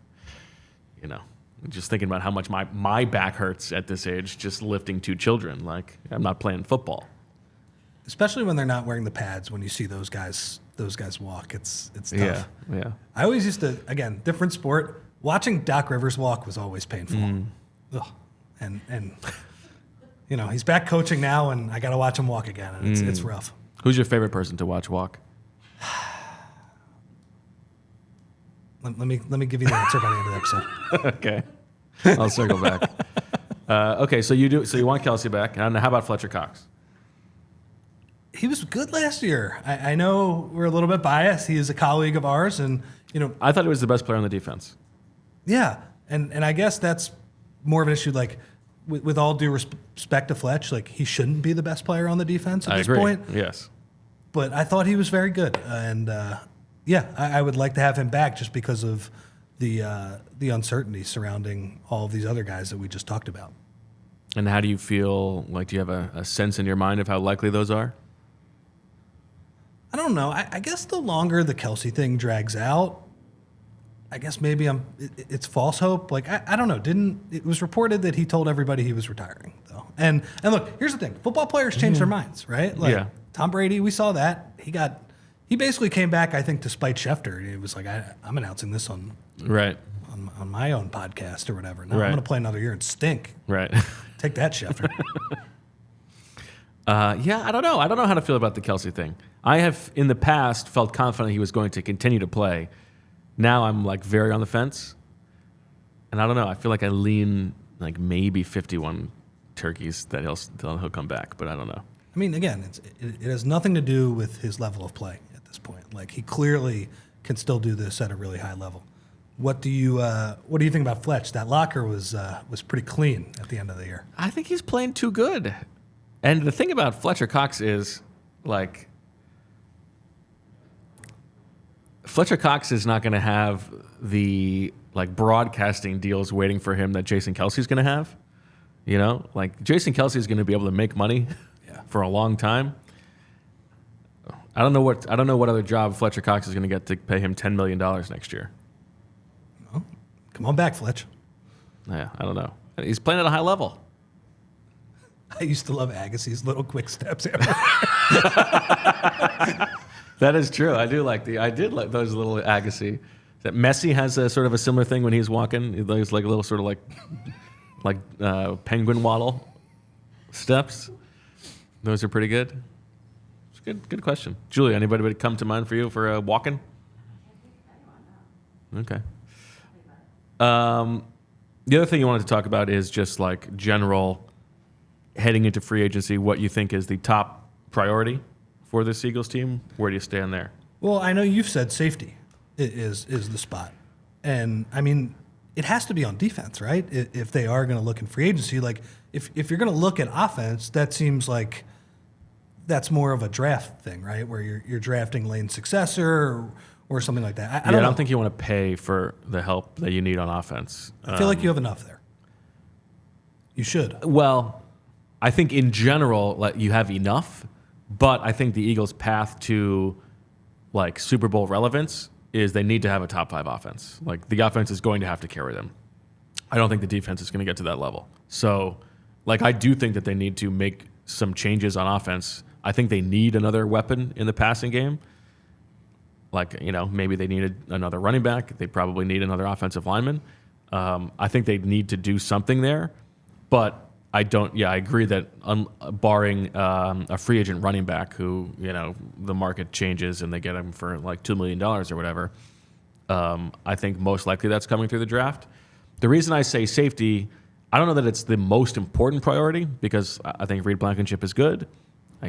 thinking about how much my back hurts at this age, just lifting 2 children. I'm not playing football. Especially when they're not wearing the pads. When you see those guys walk, it's tough. Yeah. I always used to, again, different sport. Watching Doc Rivers walk was always painful. Ugh. And he's back coaching now, and I got to watch him walk again, and it's rough. Who's your favorite person to watch walk? Let me give you the answer by the end of the episode. Okay. I'll circle back. Okay, so you want Kelce back. And how about Fletcher Cox? He was good last year. I know we're a little bit biased. He is a colleague of ours, and I thought he was the best player on the defense. Yeah, and I guess that's more of an issue. With all due respect to Fletch, he shouldn't be the best player on the defense at this point. Yes, but I thought he was very good, and I would like to have him back just because of the uncertainty surrounding all of these other guys that we just talked about. And how do you feel? Like, do you have a sense in your mind of how likely those are? I don't know. I guess the longer the Kelsey thing drags out, I guess maybe it's false hope. Like, I don't know. It was reported that he told everybody he was retiring, though. And look, here's the thing. Football players change their minds, right? Like, Yeah. Tom Brady, we saw that. He basically came back, I think, to spite Schefter. He was like, I'm announcing this on my own podcast or whatever. No, I'm going to play another year and stink. Right. Take that, Schefter. Yeah, I don't know. I don't know how to feel about the Kelsey thing. I have, in the past, felt confident he was going to continue to play. Now I'm, like, very on the fence. And I don't know. I feel like I lean, like, maybe 51 turkeys that he'll come back, but I don't know. I mean, again, it has nothing to do with his level of play at this point. Like, he clearly can still do this at a really high level. What do you think about Fletch? That locker was pretty clean at the end of the year. I think he's playing too good. And the thing about Fletcher Cox is, like, Fletcher Cox is not going to have the, like, broadcasting deals waiting for him that Jason Kelsey's going to have. You know, like, Jason Kelsey is going to be able to make money for a long time. I don't know what other job Fletcher Cox is going to get to pay him $10 million next year. Well, come on back, Fletch. Yeah, I don't know. He's playing at a high level. I used to love Agassi's little quick steps. That is true. I did like those little Agassi. That Messi has a sort of a similar thing when he's walking. He's like a little sort of like penguin waddle steps. Those are pretty good. It's a good question. Julia, anybody would come to mind for you for walking? Okay. The other thing you wanted to talk about is just like general heading into free agency, what you think is the top priority for this Eagles team. Where do you stand there? Well, I know you've said safety is the spot. And, I mean, it has to be on defense, right? If they are going to look in free agency. Like, if you're going to look at offense, that seems like that's more of a draft thing, right? Where you're drafting Lane's successor or something like that. I don't think you want to pay for the help that you need on offense. I feel like you have enough there. You should. Well, I think in general, like, you have enough, but I think the Eagles' path to, like, Super Bowl relevance is they need to have a top 5 offense. Like, the offense is going to have to carry them. I don't think the defense is going to get to that level. So, like, I do think that they need to make some changes on offense. I think they need another weapon in the passing game. Like, you know, maybe they needed another running back. They probably need another offensive lineman. I think they need to do something there. But I agree that barring a free agent running back who, you know, the market changes and they get him for like $2 million or whatever, I think most likely that's coming through the draft. The reason I say safety, I don't know that it's the most important priority because I think Reed Blankenship is good.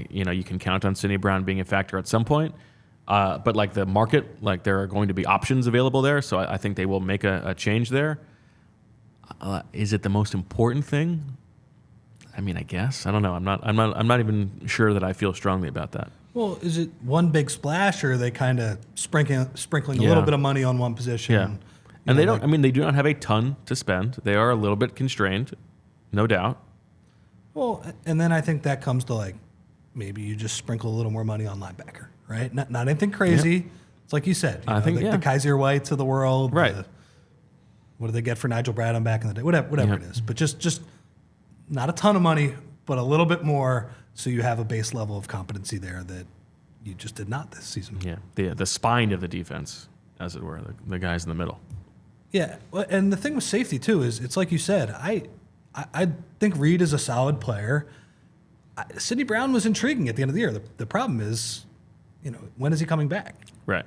You can count on Sidney Brown being a factor at some point. But like the market, like there are going to be options available there, so I think they will make a change there. Is it the most important thing? I mean, I guess. I don't know. I'm not even sure that I feel strongly about that. Well, is it one big splash, or are they kind of sprinkling a little bit of money on one position? Yeah. And they don't. I mean, they do not have a ton to spend. They are a little bit constrained, no doubt. Well, and then I think that comes to like maybe you just sprinkle a little more money on linebacker, right? Not anything crazy. Yeah. It's like you said. I think the Kaiser Whites of the world, right? What did they get for Nigel Bradham back in the day? Whatever it is, but just not a ton of money, but a little bit more, so you have a base level of competency there that you just did not this season. Yeah, the spine of the defense, as it were, the guys in the middle. Yeah, and the thing with safety too is it's like you said. I think Reed is a solid player. Sidney Brown was intriguing at the end of the year. The problem is, when is he coming back? Right.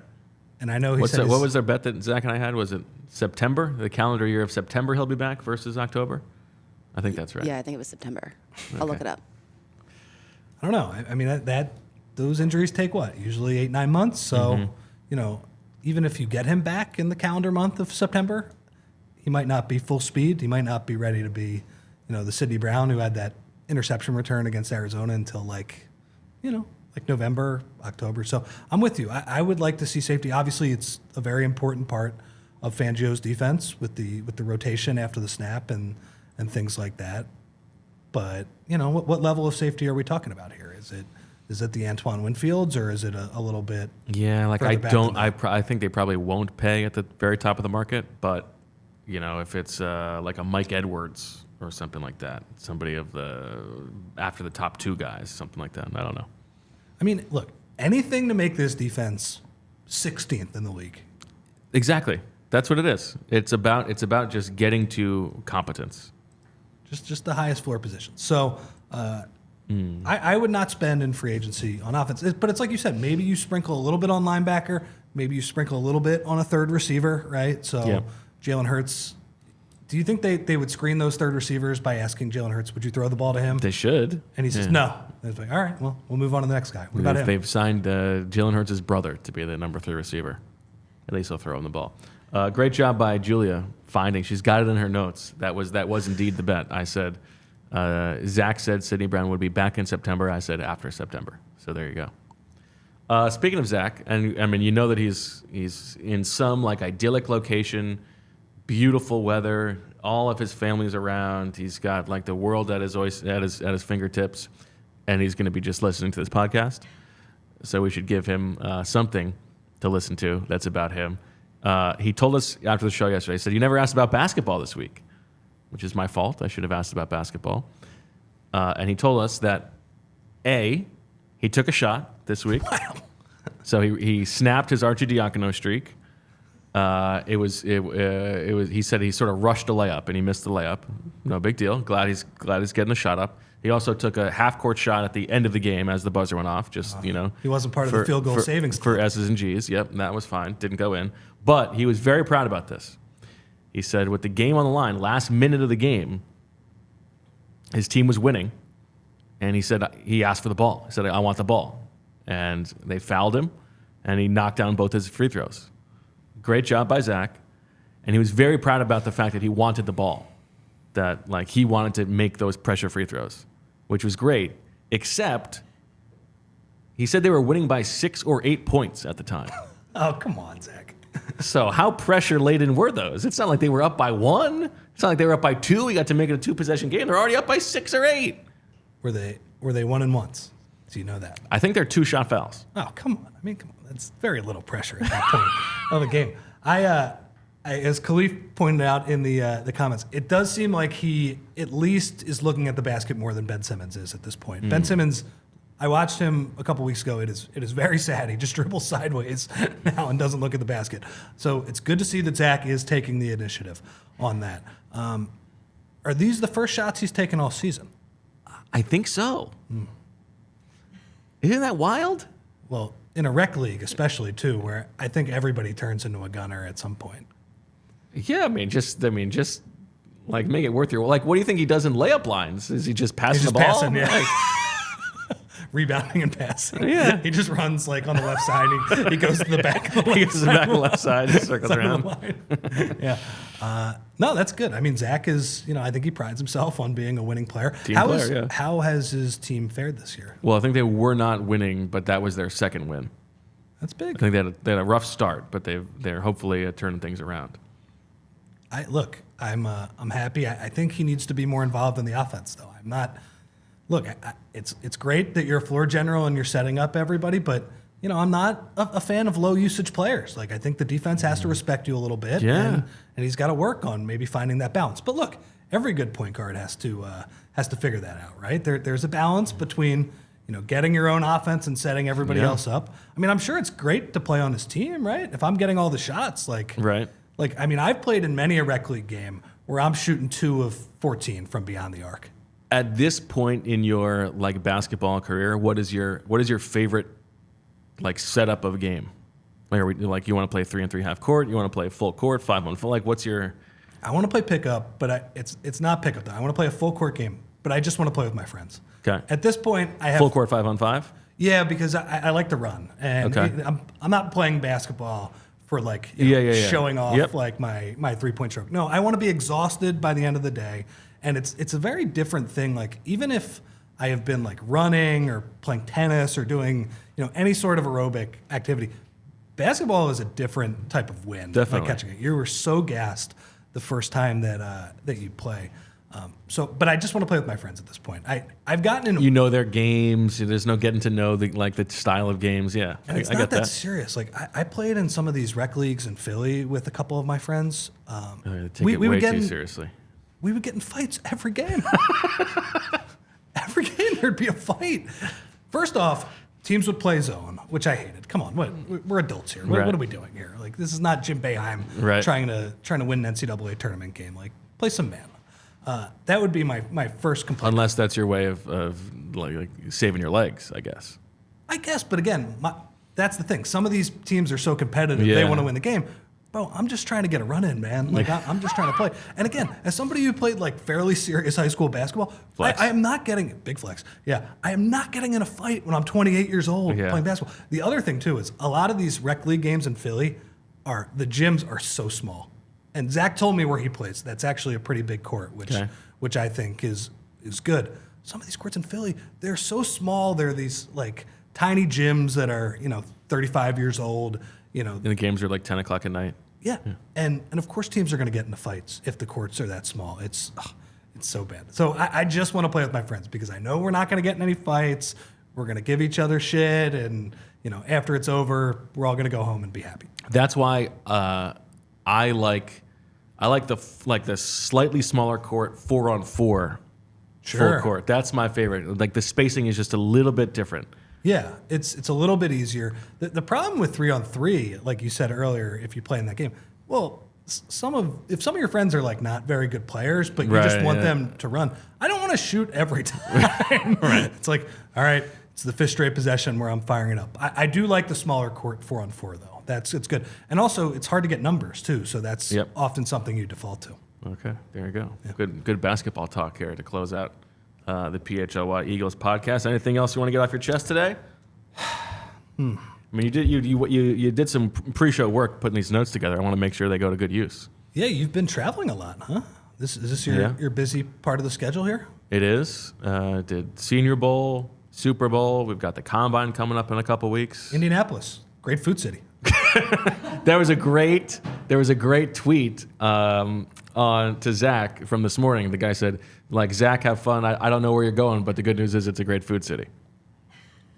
And I know what was their bet that Zach and I had? Was it September, the calendar year of September he'll be back versus October? I think that's right. Yeah, I think it was September. Okay. I'll look it up. I don't know. I mean, those injuries take what? Usually 8-9 months. So, even if you get him back in the calendar month of September, he might not be full speed. He might not be ready to be, the Sidney Brown who had that interception return against Arizona until like November, October. So I'm with you. I would like to see safety. Obviously, it's a very important part of Fangio's defense with the rotation after the snap and things like that. But, what level of safety are we talking about here? Is it the Antoine Winfields, or is it a little bit? Yeah, like further back than that? I think they probably won't pay at the very top of the market, but if it's like a Mike Edwards or something like that, somebody after the top 2 guys, something like that. I don't know. I mean, look, anything to make this defense 16th in the league. Exactly. That's what it is. It's about just getting to competence. Just the highest floor position. So I would not spend in free agency on offense. But it's like you said, maybe you sprinkle a little bit on linebacker, maybe you sprinkle a little bit on a third receiver, right? So Jalen Hurts, do you think they would screen those third receivers by asking Jalen Hurts, would you throw the ball to him? They should. And he says, no. And it's like, all right, well, we'll move on to the next guy. What about him? They've signed Jalen Hurts' brother to be the number 3 receiver. At least he'll throw him the ball. Great job by Julia finding. She's got it in her notes. That was indeed the bet. I said, Zach said Sidney Brown would be back in September. I said after September. So there you go. Speaking of Zach, and I mean, that he's in some like idyllic location, beautiful weather. All of his family's around. He's got like the world at his fingertips, and he's going to be just listening to this podcast. So we should give him something to listen to that's about him. He told us after the show yesterday, he said, you never asked about basketball this week, which is my fault. I should have asked about basketball. And he told us that, he took a shot this week. Wow. So he snapped his Arcidiacono streak. He said he sort of rushed a layup and he missed the layup. No big deal. Glad he's getting the shot up. He also took a half-court shot at the end of the game as the buzzer went off. He wasn't part of the field goal savings for S's and G's. Yep, that was fine. Didn't go in. But he was very proud about this. He said with the game on the line, last minute of the game, his team was winning, and he asked for the ball. He said, I want the ball. And they fouled him, and he knocked down both his free throws. Great job by Zach. And he was very proud about the fact that he wanted the ball, that like he wanted to make those pressure free throws, which was great, except he said they were winning by 6 or 8 points at the time. Oh, come on, Zach. So how pressure-laden were those? It's not like they were up by 1. It's not like they were up by 2. We got to make it a 2-possession game. They're already up by 6 or 8. Were they 1-and-1s? Do you know that? I think they're 2-shot fouls. Oh, come on. I mean, come on. That's very little pressure at that point of the game. As Khalif pointed out in the comments, it does seem like he at least is looking at the basket more than Ben Simmons is at this point. Ben Simmons, I watched him a couple weeks ago. It is very sad. He just dribbles sideways now and doesn't look at the basket. So it's good to see that Zach is taking the initiative on that. Are these the first shots he's taken all season? I think so. Isn't that wild? Well, in a rec league especially, too, where I think everybody turns into a gunner at some point. Yeah, I mean, just like make it worth your. Like, what do you think he does in layup lines? Is he just passing the ball? Passing, yeah. Rebounding and passing. Yeah. He just runs like on the left side. He goes to the back of the left He goes to the back of the left side and circles around. Yeah. No, that's good. I mean, Zach is, I think he prides himself on being a winning player. Yeah. How has his team fared this year? Well, I think they were not winning, but that was their second win. That's big. I think they had a rough start, but they're hopefully turning things around. I'm happy. I think he needs to be more involved in the offense, though. I'm not. Look, it's great that you're a floor general and you're setting up everybody, but I'm not a fan of low usage players. Like, I think the defense has to respect you a little bit, and he's got to work on maybe finding that balance. But look, every good point guard has to figure that out, right? There's a balance between getting your own offense and setting everybody else up. I mean, I'm sure it's great to play on his team, right? If I'm getting all the shots, right. I mean, I've played in many a rec league game where I'm shooting 2 of 14 from beyond the arc. At this point in your basketball career, what is your favorite setup of a game? You want to play 3-on-3 half court? You want to play full court, 5-on-4? What's your? I want to play pickup, but it's not pickup though. I want to play a full court game, but I just want to play with my friends. Okay. At this point, I have full court 5-on-5. Yeah, because I like to run, and I'm not playing basketball for showing off my 3-point stroke. No, I want to be exhausted by the end of the day. And it's a very different thing. Even if I have been running or playing tennis or doing any sort of aerobic activity, basketball is a different type of win. Definitely. Catching it, you were so gassed the first time that you play. But I just want to play with my friends at this point. I've gotten in. You know their games. There's no getting to know the style of games. Yeah, And it's I not get that that. serious. Like I played in some of these rec leagues in Philly with a couple of my friends. They take it way too seriously. We would get in fights every game. Every game there'd be a fight. First off, teams would play zone, which I hated. Come on, we're adults here. What are we doing here? Like this is not Jim Boeheim trying to win an NCAA tournament game. Like play some man. That would be my first complaint. Unless that's your way of like saving your legs, I guess. I guess, but again, that's the thing. Some of these teams are so competitive, they want to win the game. Bro, I'm just trying to get a run in, man. Like I'm just trying to play. And again, as somebody who played like fairly serious high school basketball, I am not getting big flex. Yeah, I am not getting in a fight when I'm 28 years old playing basketball. The other thing too is a lot of these rec league games in Philly the gyms are so small. And Zach told me where he plays. That's actually a pretty big court, which I think is good. Some of these courts in Philly, they're so small. They're these like tiny gyms that are 35 years old. And the games are like 10 o'clock at night. Yeah. And of course teams are going to get into fights if the courts are that small. It's so bad. So I just want to play with my friends because I know we're not going to get in any fights. We're going to give each other shit, and after it's over, we're all going to go home and be happy. That's why I like the slightly smaller court 4-on-4 full court. That's my favorite. Like the spacing is just a little bit different. Yeah, it's a little bit easier. The problem with 3-on-3, like you said earlier, if you play in that game, well, if some of your friends are like not very good players, but you just want them to run, I don't want to shoot every time. It's like, all right, it's the fifth straight possession where I'm firing it up. I do like the smaller court 4-on-4 though. It's good, and also it's hard to get numbers too, so that's often something you default to. Okay, there you go. Yeah. Good basketball talk here to close out the PHLY Eagles podcast. Anything else you want to get off your chest today? I mean, you did some pre-show work putting these notes together. I want to make sure they go to good use. Yeah, you've been traveling a lot, huh? Is this your busy part of the schedule here? It is. Did Senior Bowl, Super Bowl. We've got the Combine coming up in a couple weeks. Indianapolis, great food city. There was a great tweet to Zach from this morning. The guy said, like, Zach, have fun. I don't know where you're going, but the good news is it's a great food city.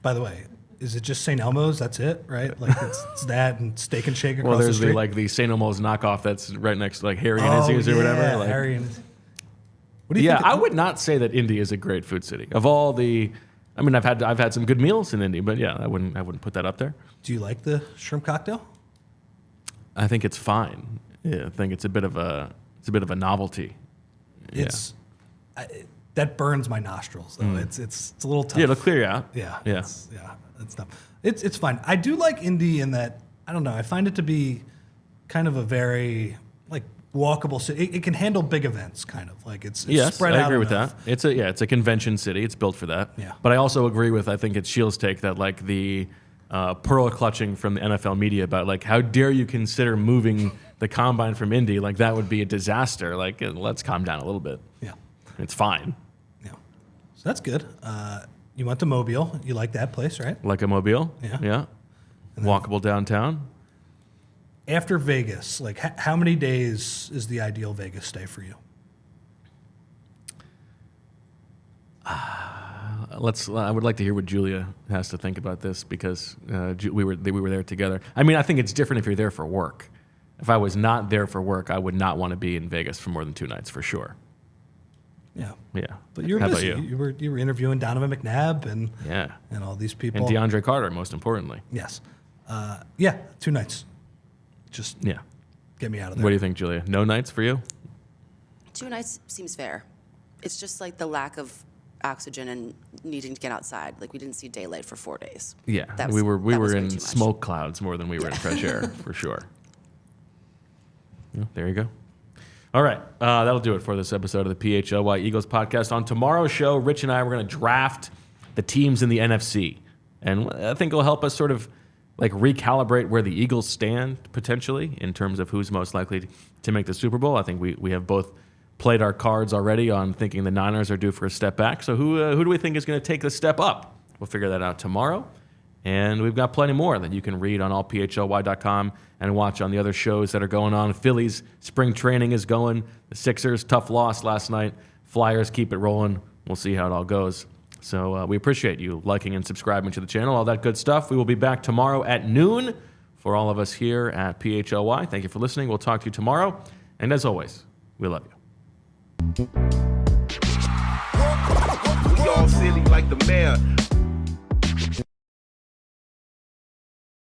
By the way, is it just St. Elmo's? That's it, right? Like it's that and Steak and Shake across well, the there's street? the St. Elmo's knockoff that's right next to like Harry and Izzy's or whatever. Like, Harry and Izzy. What do you think? I would not say that Indy is a great food city. Of all the, I mean, I've had some good meals in Indy, but yeah, I wouldn't put that up there. Do you like the shrimp cocktail? I think it's fine. Yeah, I think it's a bit of a novelty. That burns my nostrils though. It's a little tough. Yeah, it'll clear you out. Yeah. It's tough. It's fine. I do like Indy in that, I don't know, I find it to be kind of a very like walkable city. It can handle big events, kind of like it's spread out. I agree with that. It's a convention city. It's built for that. Yeah. But I also agree with, I think it's Shield's take that like the pearl clutching from the NFL media about like how dare you consider moving the Combine from Indy, like that would be a disaster. Like let's calm down a little bit. Yeah. It's fine. Yeah. So that's good. You went to Mobile. You like that place, right? Like a Mobile? Yeah. Yeah. Walkable downtown. After Vegas, like how many days is the ideal Vegas stay for you? I would like to hear what Julia has to think about this because we were there together. I mean, I think it's different if you're there for work. If I was not there for work, I would not want to be in Vegas for more than 2 nights for sure. Yeah. Yeah. But you were busy. You were interviewing Donovan McNabb and all these people. And DeAndre Carter, most importantly. Yes. 2 nights. Just get me out of there. What do you think, Julia? No nights for you? 2 nights seems fair. It's just like the lack of oxygen and needing to get outside. Like we didn't see daylight for 4 days. Yeah. We were in smoke clouds more than we were in fresh air, for sure. Yeah, there you go. All right, that'll do it for this episode of the PHLY Eagles podcast. On tomorrow's show, Rich and I are going to draft the teams in the NFC, and I think it'll help us sort of like recalibrate where the Eagles stand potentially in terms of who's most likely to make the Super Bowl. I think we have both played our cards already on thinking the Niners are due for a step back. So who do we think is going to take the step up? We'll figure that out tomorrow. And we've got plenty more that you can read on allphly.com and watch on the other shows that are going on. Phillies spring training is going. The Sixers, tough loss last night. Flyers keep it rolling. We'll see how it all goes. So we appreciate you liking and subscribing to the channel, all that good stuff. We will be back tomorrow at noon for all of us here at PHLY. Thank you for listening. We'll talk to you tomorrow. And as always, we love you. We all silly like the mayor.